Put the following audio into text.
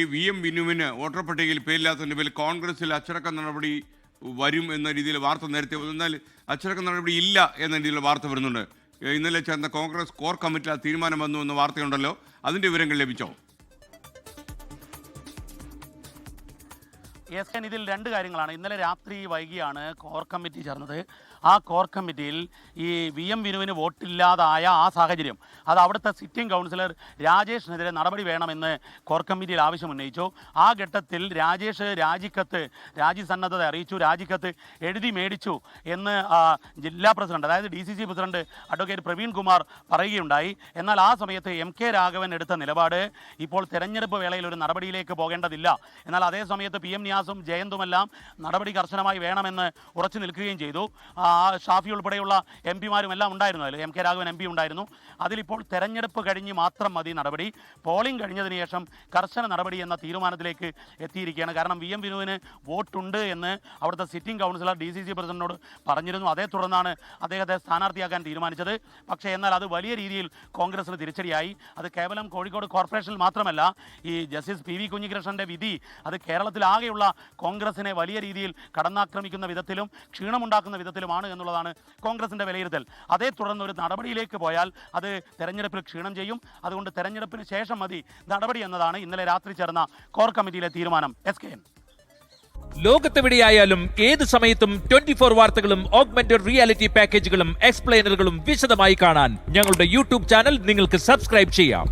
VM ബിനുവിന് voter പട്ടികയിൽ പേരില്ലാത്തതിന്റെ പേരിൽ കോൺഗ്രസിൽ അച്ചടക്ക നടപടി വരും എന്ന രീതിയിൽ വാർത്ത നേരത്തെ എന്നാൽ അച്ചടക്ക നടപടി ഇല്ല എന്ന രീതിയിലുള്ള വാർത്ത വരുന്നുണ്ട്. ഇന്നലെ ചേർന്ന കോൺഗ്രസ് കോർ കമ്മിറ്റിയിൽ ആ തീരുമാനം വന്നു എന്ന വാർത്തയുണ്ടല്ലോ, അതിന്റെ വിവരങ്ങൾ ലഭിച്ചോ? ഇതിൽ രണ്ട് കാര്യങ്ങളാണ്. ഇന്നലെ രാത്രി വൈകിയാണ് കോർ കമ്മിറ്റി ചേർന്നത്. ആ കോർ കമ്മിറ്റിയിൽ ഈ VM ബിനുവിന് വോട്ടില്ലാതായ ആ സാഹചര്യം, അത് അവിടുത്തെ സിറ്റിംഗ് കൗൺസിലർ രാജേഷിനെതിരെ നടപടി വേണമെന്ന് കോർ കമ്മിറ്റിയിൽ ആവശ്യം ഉന്നയിച്ചു. ആ ഘട്ടത്തിൽ രാജേഷ് രാജിസന്നദ്ധത അറിയിച്ചു, രാജിക്കത്ത് എഴുതി മേടിച്ചു എന്ന് ജില്ലാ പ്രസിഡന്റ്, അതായത് DCC president advocate Praveen Kumar പറയുകയുണ്ടായി. എന്നാൽ ആ സമയത്ത് MK രാഘവൻ എടുത്ത നിലപാട് ഇപ്പോൾ തെരഞ്ഞെടുപ്പ് വേളയിൽ ഒരു നടപടിയിലേക്ക് പോകേണ്ടതില്ല, എന്നാൽ അതേ സമയത്ത് PM നിയാസും ജയന്തുമെല്ലാം നടപടി കർശനമായി വേണമെന്ന് ഉറച്ചു നിൽക്കുകയും ചെയ്തു. ഷാഫി ഉൾപ്പെടെയുള്ള MP മാരും എല്ലാം ഉണ്ടായിരുന്നു. അതിൽ MK രാഘവൻ MP ഉണ്ടായിരുന്നു. അതിലിപ്പോൾ തെരഞ്ഞെടുപ്പ് കഴിഞ്ഞ് മാത്രം മതി നടപടി, പോളിംഗ് കഴിഞ്ഞതിന് ശേഷം കർശന നടപടി എന്ന തീരുമാനത്തിലേക്ക് എത്തിയിരിക്കുകയാണ്. കാരണം VM ബിനുവിന് വോട്ടുണ്ട് എന്ന് അവിടുത്തെ സിറ്റിംഗ് കൗൺസിലർ DCC പ്രസിഡന്റിനോട് പറഞ്ഞിരുന്നു. അതേ തുടർന്നാണ് അദ്ദേഹത്തെ സ്ഥാനാർത്ഥിയാക്കാൻ തീരുമാനിച്ചത്. പക്ഷേ എന്നാൽ അത് വലിയ രീതിയിൽ കോൺഗ്രസിന് തിരിച്ചടിയായി. അത് കേവലം കോഴിക്കോട് കോർപ്പറേഷനിൽ മാത്രമല്ല, ഈ ജസ്റ്റിസ് PV കുഞ്ഞികൃഷ്ണന്റെ വിധി അത് കേരളത്തിലാകെയുള്ള കോൺഗ്രസിനെ വലിയ രീതിയിൽ കടന്നാക്രമിക്കുന്ന വിധത്തിലും ക്ഷീണമുണ്ടാക്കുന്ന വിധത്തിലുമാണ് എന്നുള്ളതാണ് കോൺഗ്രസിന്റെ വിലയിരുത്തൽ. അതേ തുടർന്ന് ഒരു നടപടിയിലേക്ക് പോയാൽ അത് തെരഞ്ഞെടുപ്പിൽ ക്ഷീണം ചെയ്യും. അതുകൊണ്ട് തെരഞ്ഞെടുപ്പിന് ശേഷം മതി നടപടി എന്നതാണ് ഇന്നലെ രാത്രി ചേർന്ന കോർ കമ്മിറ്റിയിലെ തീരുമാനം. SKN. ലോകത്തെവിടെയായാലും ഏത് സമയത്തും 24 വാർത്തകളും ഓഗ്മെന്റഡ് റിയാലിറ്റി പാക്കേജുകളും എക്സ്പ്ലെയിനറുകളും വിശദമായി കാണാൻ ഞങ്ങളുടെ YouTube ചാനൽ നിങ്ങൾക്ക് സബ്സ്ക്രൈബ് ചെയ്യാം.